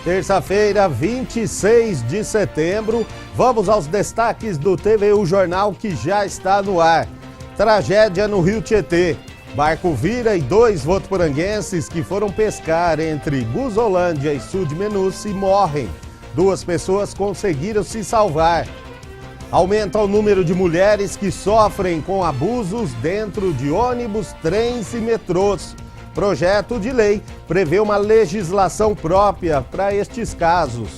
Terça-feira, 26 de setembro, vamos aos destaques do TVU Jornal que já está no ar. Tragédia no Rio Tietê. Barco vira e 2 votuporanguenses que foram pescar entre Buzolândia e Sul de Menuci morrem. 2 pessoas conseguiram se salvar. Aumenta o número de mulheres que sofrem com abusos dentro de ônibus, trens e metrôs. Projeto de lei prevê uma legislação própria para estes casos.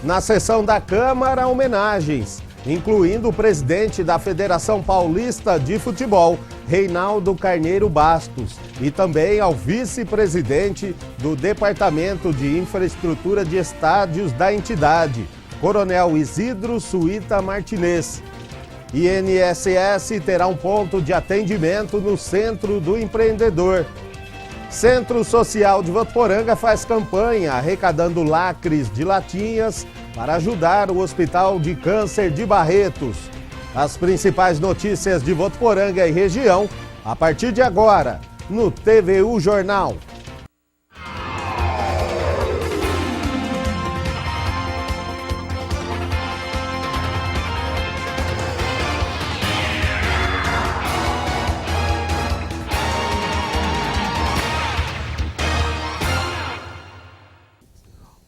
Na sessão da Câmara, homenagens, incluindo o presidente da Federação Paulista de Futebol, Reinaldo Carneiro Bastos, e também ao vice-presidente do Departamento de Infraestrutura de Estádios da entidade, Coronel Isidro Suíta Martinez. INSS terá um ponto de atendimento no Centro do Empreendedor. Centro Social de Votuporanga faz campanha arrecadando lacres de latinhas para ajudar o Hospital de Câncer de Barretos. As principais notícias de Votuporanga e região, a partir de agora, no TVU Jornal.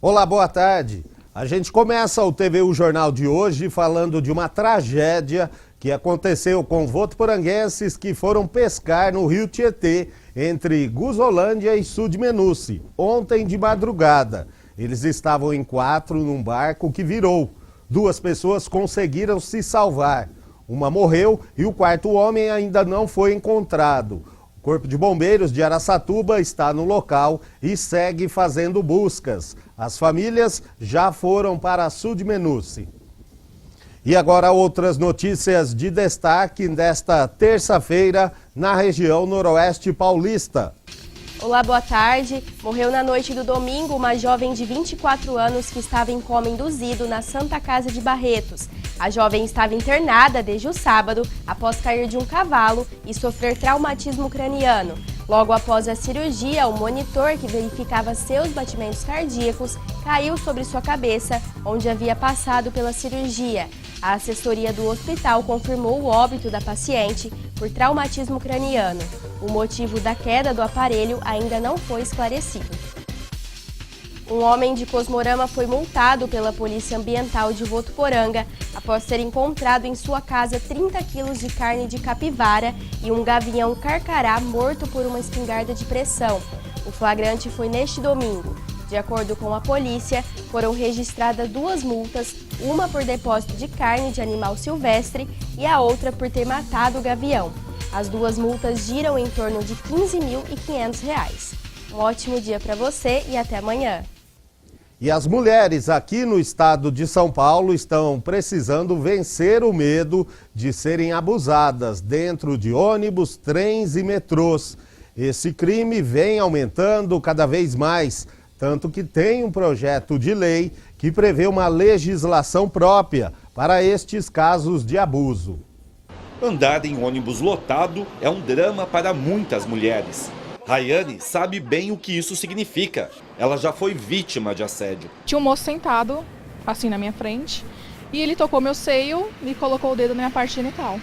Olá, boa tarde. A gente começa o TVU Jornal de hoje falando de uma tragédia que aconteceu com votuporanguenses que foram pescar no Rio Tietê, entre Guzolândia e Sul de Menuci, ontem de madrugada. Eles estavam em 4 num barco que virou. 2 pessoas conseguiram se salvar. Uma morreu e o 4º homem ainda não foi encontrado. O Corpo de Bombeiros de Araçatuba está no local e segue fazendo buscas. As famílias já foram para Sul de Menuci. E agora outras notícias de destaque desta terça-feira na região noroeste paulista. Olá, boa tarde. Morreu na noite do domingo uma jovem de 24 anos que estava em coma induzido na Santa Casa de Barretos. A jovem estava internada desde o sábado após cair de um cavalo e sofrer traumatismo craniano. Logo após a cirurgia, o monitor que verificava seus batimentos cardíacos caiu sobre sua cabeça, onde havia passado pela cirurgia. A assessoria do hospital confirmou o óbito da paciente por traumatismo craniano. O motivo da queda do aparelho ainda não foi esclarecido. Um homem de Cosmorama foi multado pela Polícia Ambiental de Votuporanga após ser encontrado em sua casa 30 quilos de carne de capivara e um gavião carcará morto por uma espingarda de pressão. O flagrante foi neste domingo. De acordo com a polícia, foram registradas 2 multas, uma por depósito de carne de animal silvestre e a outra por ter matado o gavião. As 2 multas giram em torno de R$ 15.500. Um ótimo dia para você e até amanhã. E as mulheres aqui no estado de São Paulo estão precisando vencer o medo de serem abusadas dentro de ônibus, trens e metrôs. Esse crime vem aumentando cada vez mais, tanto que tem um projeto de lei que prevê uma legislação própria para estes casos de abuso. Andar em ônibus lotado é um drama para muitas mulheres. Rayane sabe bem o que isso significa. Ela já foi vítima de assédio. Tinha um moço sentado, assim, na minha frente, e ele tocou meu seio e colocou o dedo na minha parte genital.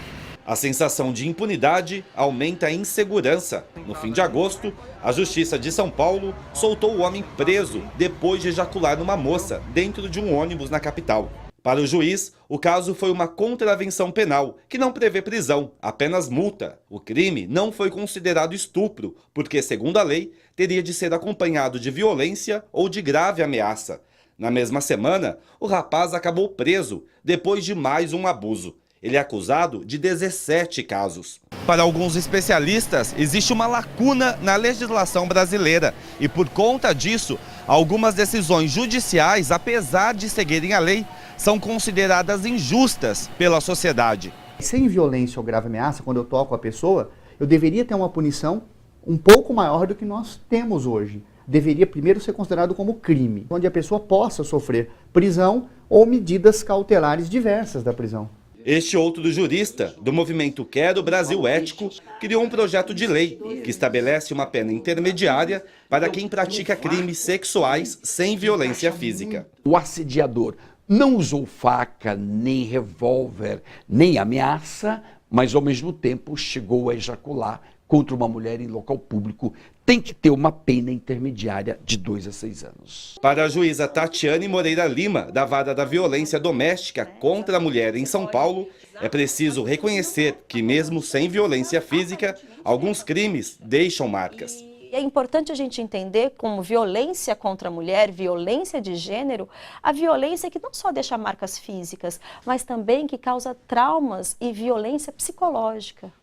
A sensação de impunidade aumenta a insegurança. No fim de agosto, a Justiça de São Paulo soltou o homem preso depois de ejacular numa moça dentro de um ônibus na capital. Para o juiz, o caso foi uma contravenção penal, que não prevê prisão, apenas multa. O crime não foi considerado estupro, porque, segundo a lei, teria de ser acompanhado de violência ou de grave ameaça. Na mesma semana, o rapaz acabou preso, depois de mais um abuso. Ele é acusado de 17 casos. Para alguns especialistas, existe uma lacuna na legislação brasileira e, por conta disso, algumas decisões judiciais, apesar de seguirem a lei, são consideradas injustas pela sociedade. Sem violência ou grave ameaça, quando eu toco a pessoa, eu deveria ter uma punição um pouco maior do que nós temos hoje. Deveria primeiro ser considerado como crime, onde a pessoa possa sofrer prisão ou medidas cautelares diversas da prisão. Este outro jurista, do movimento Quero Brasil Ético, criou um projeto de lei que estabelece uma pena intermediária para quem pratica crimes sexuais sem violência física. O assediador não usou faca, nem revólver, nem ameaça, mas ao mesmo tempo chegou a ejacular contra uma mulher em local público, tem que ter uma pena intermediária de 2 a 6 anos. Para a juíza Tatiane Moreira Lima, da Vara da Violência Doméstica contra a Mulher em São Paulo, é preciso reconhecer que mesmo sem violência física, alguns crimes deixam marcas. É importante a gente entender como violência contra a mulher, violência de gênero, a violência que não só deixa marcas físicas, mas também que causa traumas e violência psicológica.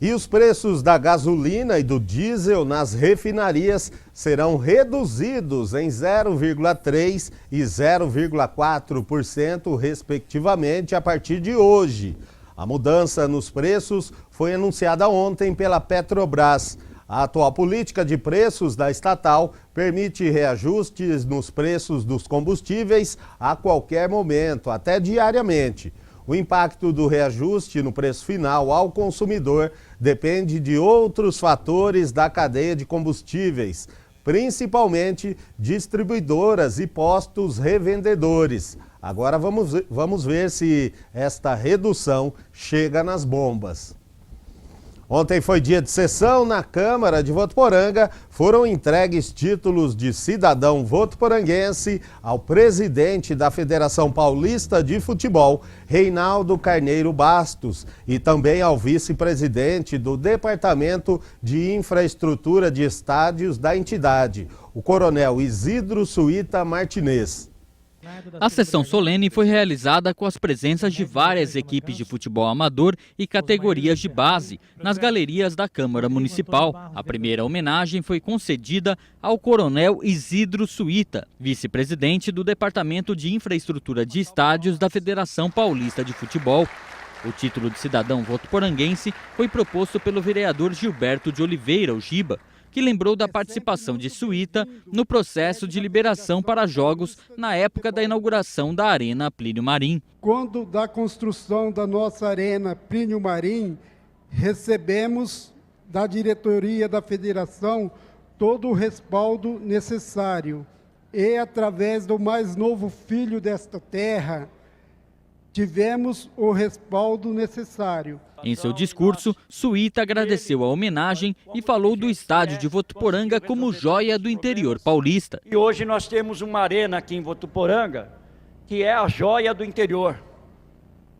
E os preços da gasolina e do diesel nas refinarias serão reduzidos em 0,3% e 0,4%, respectivamente, a partir de hoje. A mudança nos preços foi anunciada ontem pela Petrobras. A atual política de preços da estatal permite reajustes nos preços dos combustíveis a qualquer momento, até diariamente. O impacto do reajuste no preço final ao consumidor depende de outros fatores da cadeia de combustíveis, principalmente distribuidoras e postos revendedores. Agora vamos ver se esta redução chega nas bombas. Ontem foi dia de sessão na Câmara de Votuporanga. Foram entregues títulos de cidadão votuporanguense ao presidente da Federação Paulista de Futebol, Reinaldo Carneiro Bastos, e também ao vice-presidente do Departamento de Infraestrutura de Estádios da entidade, o coronel Isidro Suíta Martinez. A sessão solene foi realizada com as presenças de várias equipes de futebol amador e categorias de base nas galerias da Câmara Municipal. A primeira homenagem foi concedida ao coronel Isidro Suíta, vice-presidente do Departamento de Infraestrutura de Estádios da Federação Paulista de Futebol. O título de cidadão votuporanguense foi proposto pelo vereador Gilberto de Oliveira, o Giba, que lembrou da participação de Suíta no processo de liberação para jogos na época da inauguração da Arena Plínio Marim. Quando da construção da nossa Arena Plínio Marim, recebemos da diretoria da federação todo o respaldo necessário. E através do mais novo filho desta terra, tivemos o respaldo necessário. Em seu discurso, Suíta agradeceu a homenagem e falou do estádio de Votuporanga como joia do interior paulista. E hoje nós temos uma arena aqui em Votuporanga que é a joia do interior.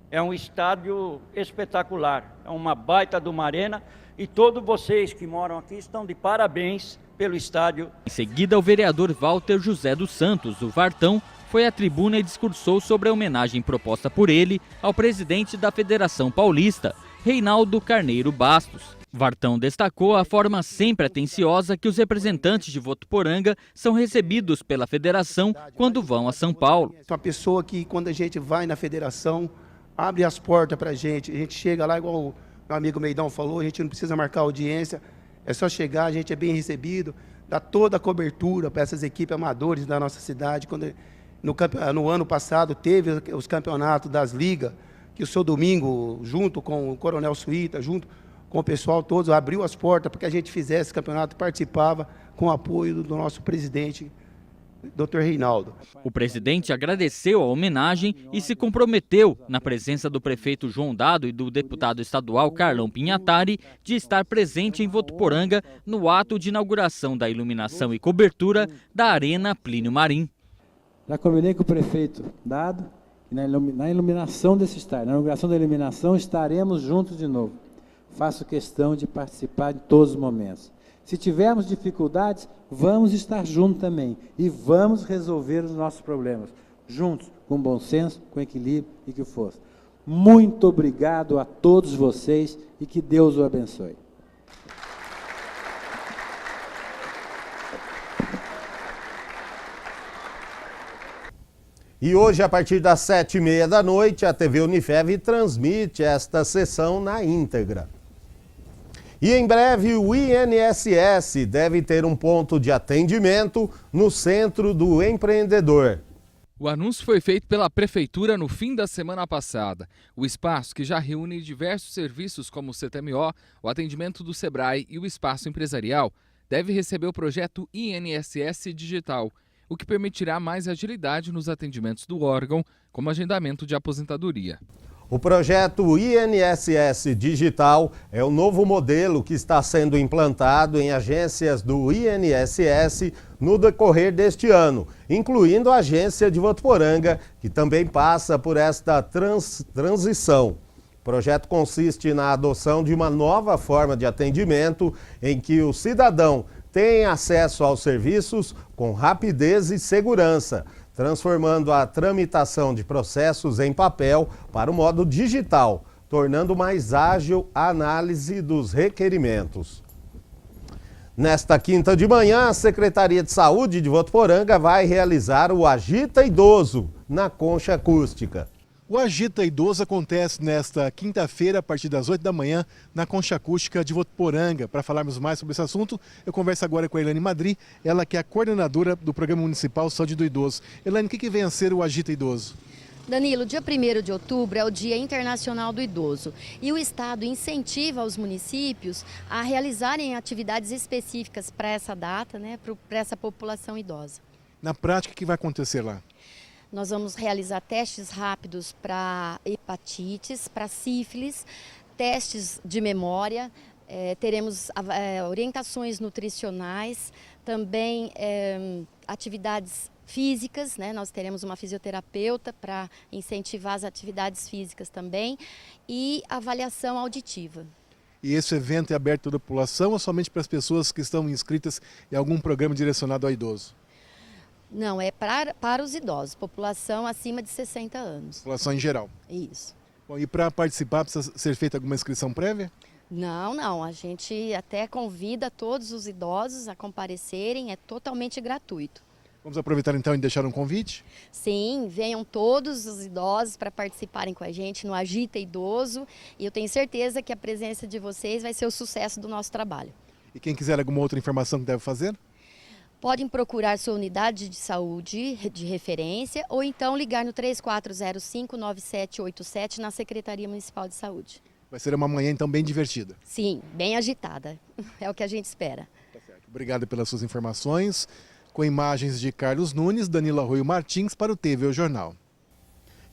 É um estádio espetacular, é uma baita de uma arena e todos vocês que moram aqui estão de parabéns pelo estádio. Em seguida, o vereador Walter José dos Santos, o Vartão, foi à tribuna e discursou sobre a homenagem proposta por ele ao presidente da Federação Paulista, Reinaldo Carneiro Bastos. Vartão destacou a forma sempre atenciosa que os representantes de Votuporanga são recebidos pela federação quando vão a São Paulo. É uma pessoa que, quando a gente vai na federação, abre as portas para a gente chega lá, igual o meu amigo Meidão falou, a gente não precisa marcar audiência, é só chegar, a gente é bem recebido, dá toda a cobertura para essas equipes amadores da nossa cidade. Quando no ano passado teve os campeonatos das ligas, que o seu Domingo, junto com o coronel Suíta, junto com o pessoal todos, abriu as portas para que a gente fizesse esse campeonato, participava com o apoio do nosso presidente, Dr. Reinaldo. O presidente agradeceu a homenagem e se comprometeu, na presença do prefeito João Dado e do deputado estadual Carlão Pinhatari, de estar presente em Votuporanga no ato de inauguração da iluminação e cobertura da Arena Plínio Marim. Já combinei com o prefeito Dado e na iluminação desse estádio, na inauguração da iluminação, estaremos juntos de novo. Faço questão de participar de todos os momentos. Se tivermos dificuldades, vamos estar juntos também e vamos resolver os nossos problemas, juntos, com bom senso, com equilíbrio e que fosse. Muito obrigado a todos vocês e que Deus o abençoe. E hoje, a partir das 7h30 da noite, a TV Unifev transmite esta sessão na íntegra. E em breve, o INSS deve ter um ponto de atendimento no Centro do Empreendedor. O anúncio foi feito pela Prefeitura no fim da semana passada. O espaço, que já reúne diversos serviços como o CTMO, o atendimento do Sebrae e o espaço empresarial, deve receber o projeto INSS Digital, o que permitirá mais agilidade nos atendimentos do órgão, como agendamento de aposentadoria. O projeto INSS Digital é o novo modelo que está sendo implantado em agências do INSS no decorrer deste ano, incluindo a agência de Votuporanga, que também passa por esta transição. O projeto consiste na adoção de uma nova forma de atendimento em que o cidadão tem acesso aos serviços com rapidez e segurança, transformando a tramitação de processos em papel para o modo digital, tornando mais ágil a análise dos requerimentos. Nesta quinta de manhã, a Secretaria de Saúde de Votuporanga vai realizar o Agita Idoso na Concha Acústica. O Agita Idoso acontece nesta quinta-feira, a partir das 8 da manhã, na Concha Acústica de Votuporanga. Para falarmos mais sobre esse assunto, eu converso agora com a Elaine Madri, ela que é a coordenadora do Programa Municipal Saúde do Idoso. Elaine, o que vem a ser o Agita Idoso? Danilo, dia 1º de outubro é o Dia Internacional do Idoso e o Estado incentiva os municípios a realizarem atividades específicas para essa data, para essa população idosa. Na prática, o que vai acontecer lá? Nós vamos realizar testes rápidos para hepatites, para sífilis, testes de memória, teremos orientações nutricionais, também atividades físicas, nós teremos uma fisioterapeuta para incentivar as atividades físicas também e avaliação auditiva. E esse evento é aberto a toda a população ou somente para as pessoas que estão inscritas em algum programa direcionado ao idoso? Não, é para os idosos, população acima de 60 anos. População em geral? Isso. Bom, e para participar precisa ser feita alguma inscrição prévia? Não, a gente até convida todos os idosos a comparecerem, é totalmente gratuito. Vamos aproveitar então e deixar um convite? Sim, venham todos os idosos para participarem com a gente no Agita Idoso e eu tenho certeza que a presença de vocês vai ser o sucesso do nosso trabalho. E quem quiser alguma outra informação que deve fazer? Podem procurar sua unidade de saúde de referência ou então ligar no 3405-9787 na Secretaria Municipal de Saúde. Vai ser uma manhã então bem divertida. Sim, bem agitada. É o que a gente espera. Tá certo. Obrigado pelas suas informações. Com imagens de Carlos Nunes, Danilo Arroio Martins para o TV O Jornal.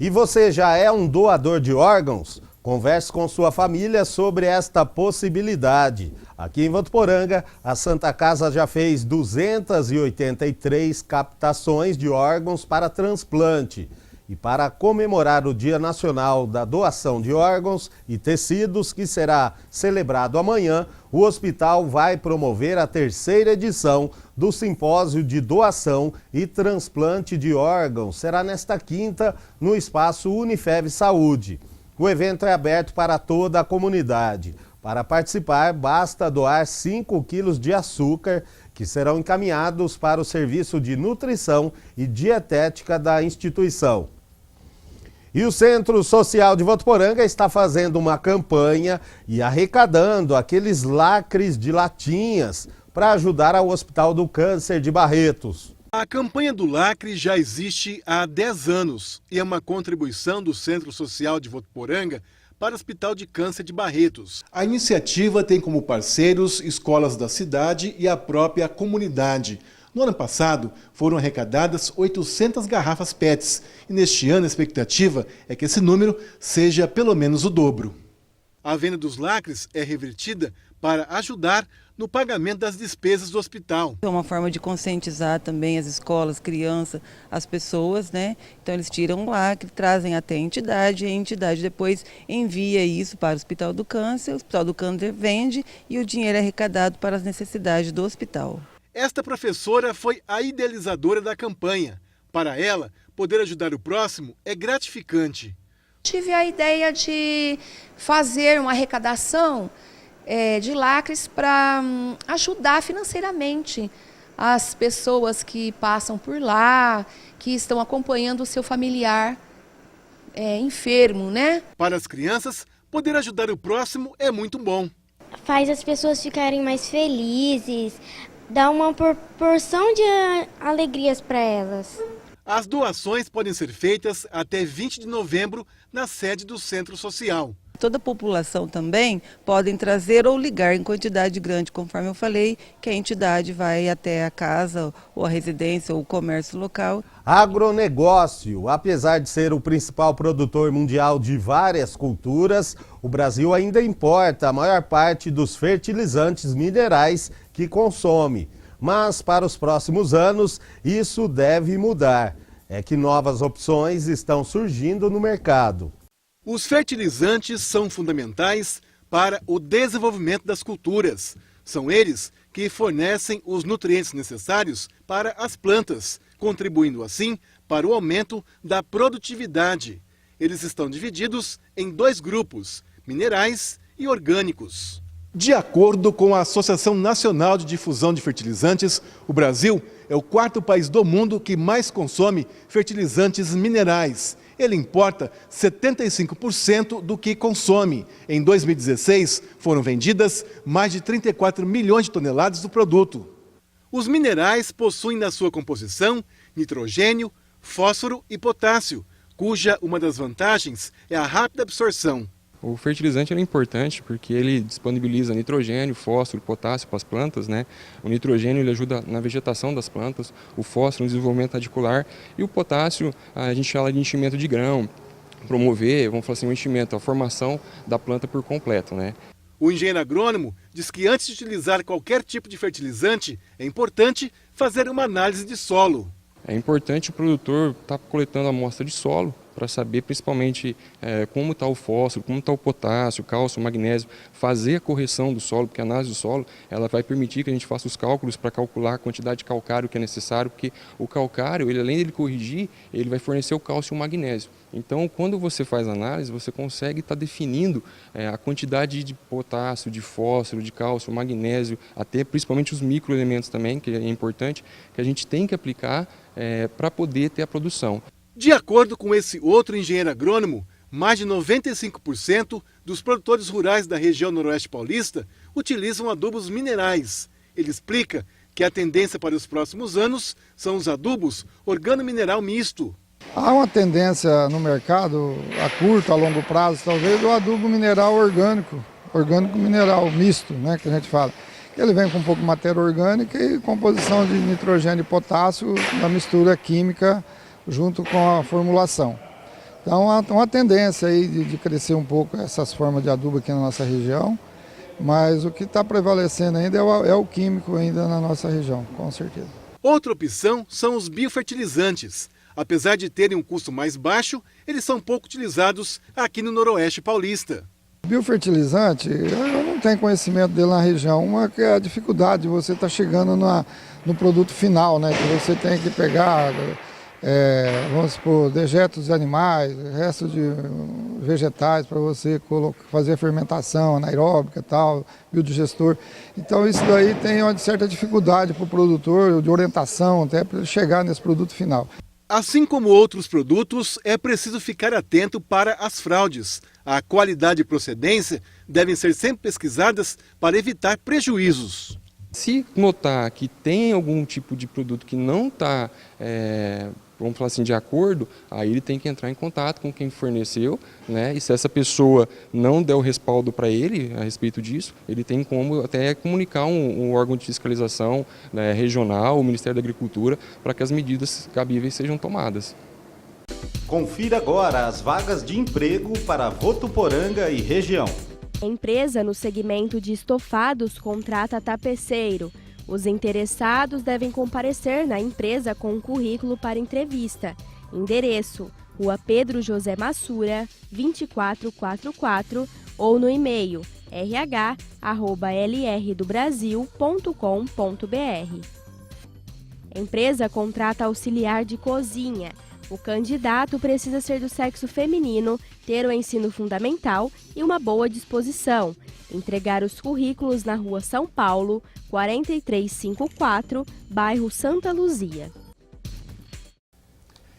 E você já é um doador de órgãos? Converse com sua família sobre esta possibilidade. Aqui em Votuporanga, a Santa Casa já fez 283 captações de órgãos para transplante. E para comemorar o Dia Nacional da Doação de Órgãos e Tecidos, que será celebrado amanhã, o hospital vai promover a 3ª edição do Simpósio de Doação e Transplante de Órgãos. Será nesta quinta, no espaço Unifev Saúde. O evento é aberto para toda a comunidade. Para participar, basta doar 5 quilos de açúcar, que serão encaminhados para o Serviço de Nutrição e Dietética da instituição. E o Centro Social de Votuporanga está fazendo uma campanha e arrecadando aqueles lacres de latinhas para ajudar ao Hospital do Câncer de Barretos. A campanha do lacre já existe há 10 anos e é uma contribuição do Centro Social de Votuporanga para o Hospital de Câncer de Barretos. A iniciativa tem como parceiros escolas da cidade e a própria comunidade. No ano passado, foram arrecadadas 800 garrafas PETs e neste ano a expectativa é que esse número seja pelo menos o dobro. A venda dos lacres é revertida para ajudar no pagamento das despesas do hospital. É uma forma de conscientizar também as escolas, crianças, as pessoas, Então eles tiram o lacre, trazem até a entidade depois envia isso para o Hospital do Câncer vende e o dinheiro é arrecadado para as necessidades do hospital. Esta professora foi a idealizadora da campanha. Para ela, poder ajudar o próximo é gratificante. Tive a ideia de fazer uma arrecadação de lacres para ajudar financeiramente as pessoas que passam por lá, que estão acompanhando o seu familiar enfermo, Para as crianças, poder ajudar o próximo é muito bom. Faz as pessoas ficarem mais felizes, dá uma porção de alegrias para elas. As doações podem ser feitas até 20 de novembro na sede do Centro Social. Toda a população também podem trazer ou ligar em quantidade grande, conforme eu falei, que a entidade vai até a casa, ou a residência, ou o comércio local. Agronegócio. Apesar de ser o principal produtor mundial de várias culturas, o Brasil ainda importa a maior parte dos fertilizantes minerais que consome. Mas para os próximos anos, isso deve mudar. É que novas opções estão surgindo no mercado. Os fertilizantes são fundamentais para o desenvolvimento das culturas. São eles que fornecem os nutrientes necessários para as plantas, contribuindo assim para o aumento da produtividade. Eles estão divididos em dois grupos, minerais e orgânicos. De acordo com a Associação Nacional de Difusão de Fertilizantes, o Brasil é o quarto país do mundo que mais consome fertilizantes minerais. Ele importa 75% do que consome. Em 2016, foram vendidas mais de 34 milhões de toneladas do produto. Os minerais possuem na sua composição nitrogênio, fósforo e potássio, cuja uma das vantagens é a rápida absorção. O fertilizante é importante porque ele disponibiliza nitrogênio, fósforo, potássio para as plantas, né? O nitrogênio ele ajuda na vegetação das plantas, o fósforo no desenvolvimento radicular e o potássio a gente fala de enchimento de grão, promover, vamos falar assim, o enchimento, a formação da planta por completo, né? O engenheiro agrônomo diz que antes de utilizar qualquer tipo de fertilizante, é importante fazer uma análise de solo. É importante o produtor estar coletando a amostra de solo para saber principalmente como está o fósforo, como está o potássio, cálcio, magnésio, fazer a correção do solo, porque a análise do solo ela vai permitir que a gente faça os cálculos para calcular a quantidade de calcário que é necessário, porque o calcário, ele, além de ele corrigir, ele vai fornecer o cálcio e o magnésio. Então, quando você faz a análise, você consegue estar definindo a quantidade de potássio, de fósforo, de cálcio, magnésio, até principalmente os microelementos também, que é importante, que a gente tem que aplicar para poder ter a produção. De acordo com esse outro engenheiro agrônomo, mais de 95% dos produtores rurais da região noroeste paulista utilizam adubos minerais. Ele explica que a tendência para os próximos anos são os adubos organo-mineral misto. Há uma tendência no mercado, a curto, a longo prazo, talvez, do adubo mineral orgânico-mineral misto, né, que a gente fala. Ele vem com um pouco de matéria orgânica e composição de nitrogênio e potássio na mistura química junto com a formulação. Então há uma tendência aí de crescer um pouco essas formas de adubo aqui na nossa região, mas o que está prevalecendo ainda é o químico ainda na nossa região, com certeza. Outra opção são os biofertilizantes. Apesar de terem um custo mais baixo, eles são pouco utilizados aqui no noroeste paulista. Biofertilizante, eu não tenho conhecimento dele na região. Uma que é a dificuldade de você estar chegando no produto final, né? Que você tem que pegar, vamos supor, dejetos de animais, resto de vegetais para você fazer a fermentação anaeróbica e tal, biodigestor. Então isso daí tem uma certa dificuldade para o produtor, de orientação até para ele chegar nesse produto final. Assim como outros produtos, é preciso ficar atento para as fraudes. A qualidade e procedência devem ser sempre pesquisadas para evitar prejuízos. Se notar que tem algum tipo de produto que não está, vamos falar assim, de acordo, aí ele tem que entrar em contato com quem forneceu, né? E se essa pessoa não der o respaldo para ele a respeito disso, ele tem como até comunicar um órgão de fiscalização, né, regional, o Ministério da Agricultura, para que as medidas cabíveis sejam tomadas. Confira agora as vagas de emprego para Votuporanga e região. A empresa no segmento de estofados contrata tapeceiro. Os interessados devem comparecer na empresa com um currículo para entrevista. Endereço: Rua Pedro José Massura, 2444, ou no e-mail rh@lrdobrasil.com.br. A empresa contrata auxiliar de cozinha. O candidato precisa ser do sexo feminino, ter o ensino fundamental e uma boa disposição. Entregar os currículos na Rua São Paulo, 4354, bairro Santa Luzia.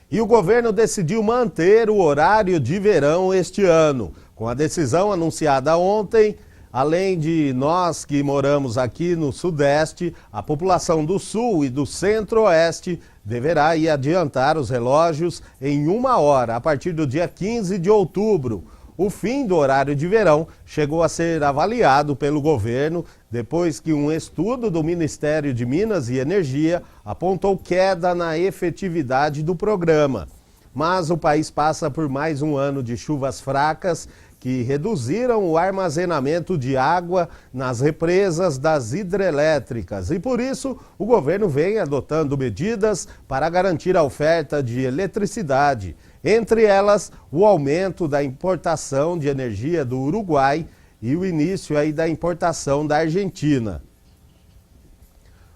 E o governo decidiu manter o horário de verão este ano. Com a decisão anunciada ontem, Além de nós que moramos aqui no Sudeste, a população do Sul e do Centro-Oeste deverá ir adiantar os relógios em 1 hora, a partir do dia 15 de outubro. O fim do horário de verão chegou a ser avaliado pelo governo depois que um estudo do Ministério de Minas e Energia apontou queda na efetividade do programa. Mas o país passa por mais um ano de chuvas fracas que reduziram o armazenamento de água nas represas das hidrelétricas. E por isso, o governo vem adotando medidas para garantir a oferta de eletricidade. Entre elas, o aumento da importação de energia do Uruguai e o início aí da importação da Argentina.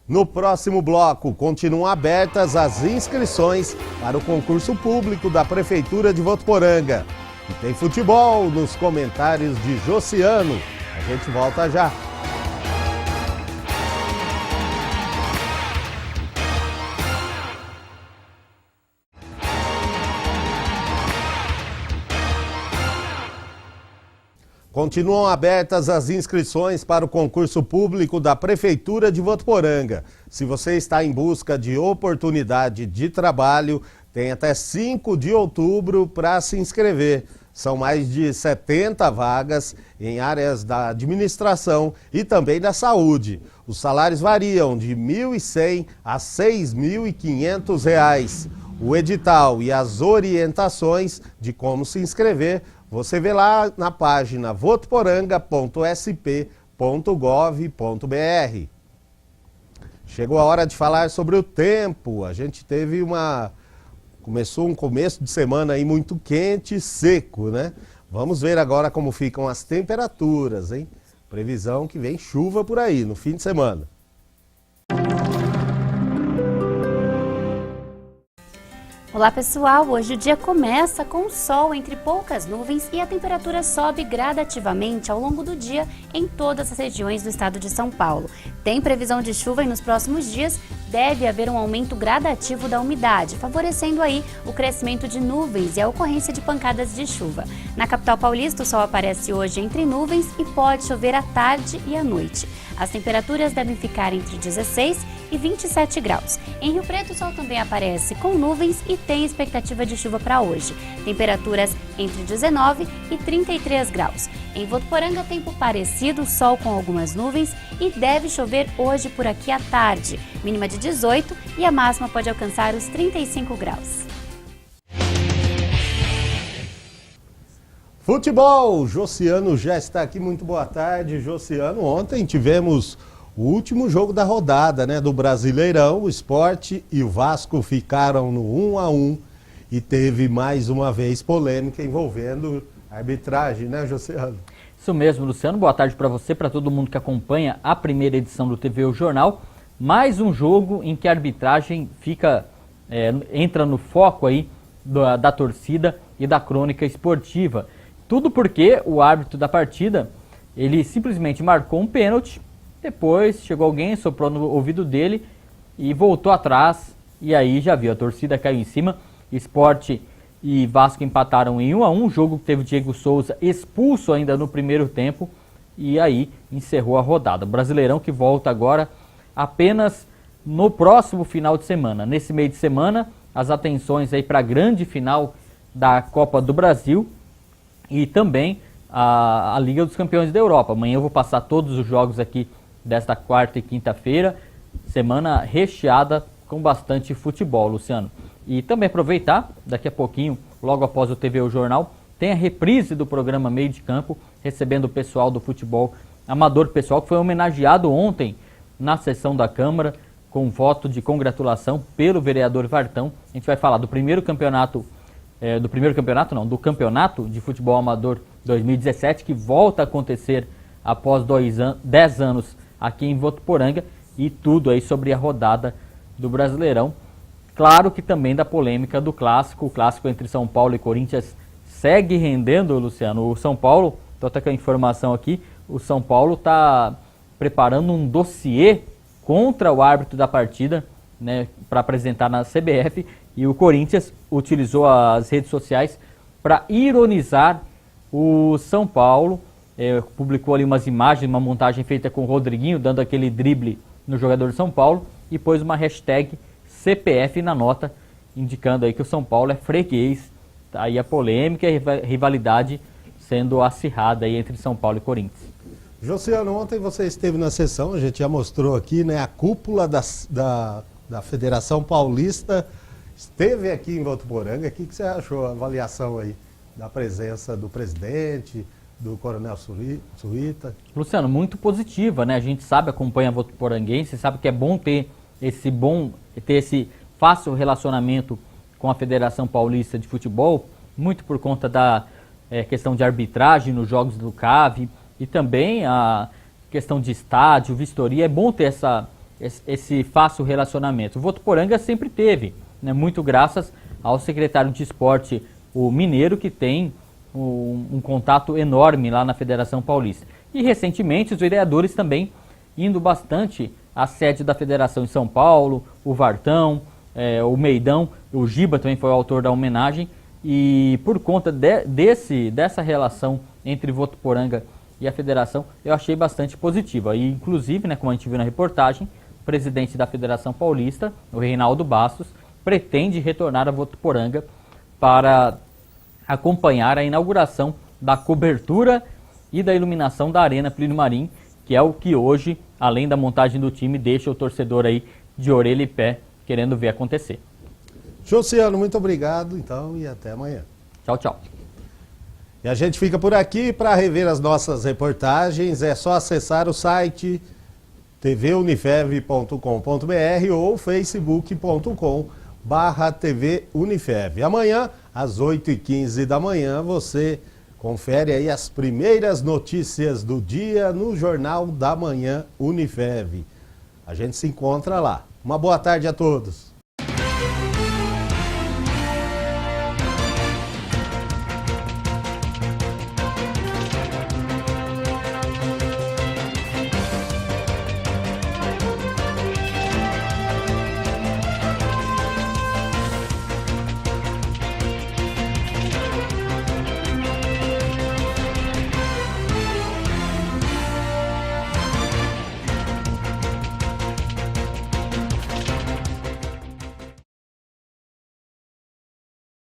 No próximo bloco, continuam abertas as inscrições para o concurso público da Prefeitura de Votuporanga. E tem futebol nos comentários de Josiano. A gente volta já. Continuam abertas as inscrições para o concurso público da Prefeitura de Votuporanga. Se você está em busca de oportunidade de trabalho, tem até 5 de outubro para se inscrever. São mais de 70 vagas em áreas da administração e também da saúde. Os salários variam de R$ 1.100 a R$ 6.500. O edital e as orientações de como se inscrever você vê lá na página votuporanga.sp.gov.br. Chegou a hora de falar sobre o tempo. A gente teve começou um começo de semana aí muito quente e seco, né? Vamos ver agora como ficam as temperaturas, hein? Previsão que vem chuva por aí no fim de semana. Olá pessoal, hoje o dia começa com sol entre poucas nuvens e a temperatura sobe gradativamente ao longo do dia em todas as regiões do estado de São Paulo. Tem previsão de chuva e nos próximos dias deve haver um aumento gradativo da umidade, favorecendo aí o crescimento de nuvens e a ocorrência de pancadas de chuva. Na capital paulista o sol aparece hoje entre nuvens e pode chover à tarde e à noite. As temperaturas devem ficar entre 16 e 27 graus. Em Rio Preto, o sol também aparece com nuvens e tem expectativa de chuva para hoje. Temperaturas entre 19 e 33 graus. Em Votuporanga, tempo parecido, sol com algumas nuvens e deve chover hoje por aqui à tarde. Mínima de 18 e a máxima pode alcançar os 35 graus. Futebol, Josiano já está aqui, muito boa tarde, Josiano. Ontem tivemos o último jogo da rodada, né, do Brasileirão. O Sport e o Vasco ficaram no 1-1 e teve mais uma vez polêmica envolvendo a arbitragem, né, Josiano? Isso mesmo, Luciano. Boa tarde para você, para todo mundo que acompanha a primeira edição do TV O Jornal. Mais um jogo em que a arbitragem entra no foco aí da torcida e da crônica esportiva. Tudo porque o árbitro da partida, ele simplesmente marcou um pênalti, depois chegou alguém, soprou no ouvido dele e voltou atrás, e aí já viu, a torcida caiu em cima. Sport e Vasco empataram em 1-1, jogo que teve o Diego Souza expulso ainda no primeiro tempo, e aí encerrou a rodada. O Brasileirão que volta agora apenas no próximo final de semana. Nesse meio de semana, as atenções aí para a grande final da Copa do Brasil, e também a Liga dos Campeões da Europa. Amanhã eu vou passar todos os jogos aqui desta quarta e quinta-feira. Semana recheada com bastante futebol, Luciano. E também aproveitar, daqui a pouquinho, logo após o TV O Jornal, tem a reprise do programa Meio de Campo, recebendo o pessoal do futebol amador, pessoal que foi homenageado ontem na sessão da Câmara, com voto de congratulação pelo vereador Vartão. A gente vai falar do campeonato de futebol amador 2017, que volta a acontecer após 10 anos aqui em Votuporanga, e tudo aí sobre a rodada do Brasileirão. Claro que também da polêmica do clássico, o clássico entre São Paulo e Corinthians segue rendendo, Luciano. O São Paulo, estou até com a informação aqui, o São Paulo está preparando um dossiê contra o árbitro da partida, né, para apresentar na CBF, e o Corinthians utilizou as redes sociais para ironizar o São Paulo, publicou ali umas imagens, uma montagem feita com o Rodriguinho, dando aquele drible no jogador de São Paulo, e pôs uma hashtag CPF na nota, indicando aí que o São Paulo é freguês. Tá aí a polêmica e a rivalidade sendo acirrada aí entre São Paulo e Corinthians. Josiano, ontem você esteve na sessão, a gente já mostrou aqui, né, a cúpula da Federação Paulista esteve aqui em Votuporanga. O que você achou, a avaliação aí da presença do presidente, do Coronel Suíta? Luciano, muito positiva, né? A gente sabe, acompanha a votuporanguense, sabe que é bom ter esse fácil relacionamento com a Federação Paulista de Futebol, muito por conta da questão de arbitragem nos jogos do CAV e também a questão de estádio, vistoria. É bom ter esse fácil relacionamento. O Votuporanga sempre teve, né? Muito graças ao secretário de esporte, o Mineiro, que tem um contato enorme lá na Federação Paulista. E recentemente os vereadores também indo bastante à sede da Federação em São Paulo, o Vartão, o Meidão, o Giba também foi o autor da homenagem, e por conta dessa relação entre Votuporanga e a Federação, eu achei bastante positiva. E inclusive, né, como a gente viu na reportagem, o presidente da Federação Paulista, o Reinaldo Bastos, pretende retornar a Votuporanga para acompanhar a inauguração da cobertura e da iluminação da Arena Plínio Marim, que é o que hoje, além da montagem do time, deixa o torcedor aí de orelha e pé, querendo ver acontecer. Josiano, muito obrigado, então, e até amanhã. Tchau, tchau. E a gente fica por aqui. Para rever as nossas reportagens, é só acessar o site tvunifev.com.br ou facebook.com/TV Unifev. Amanhã, às 8h15 da manhã, você confere aí as primeiras notícias do dia no Jornal da Manhã Unifev. A gente se encontra lá. Uma boa tarde a todos.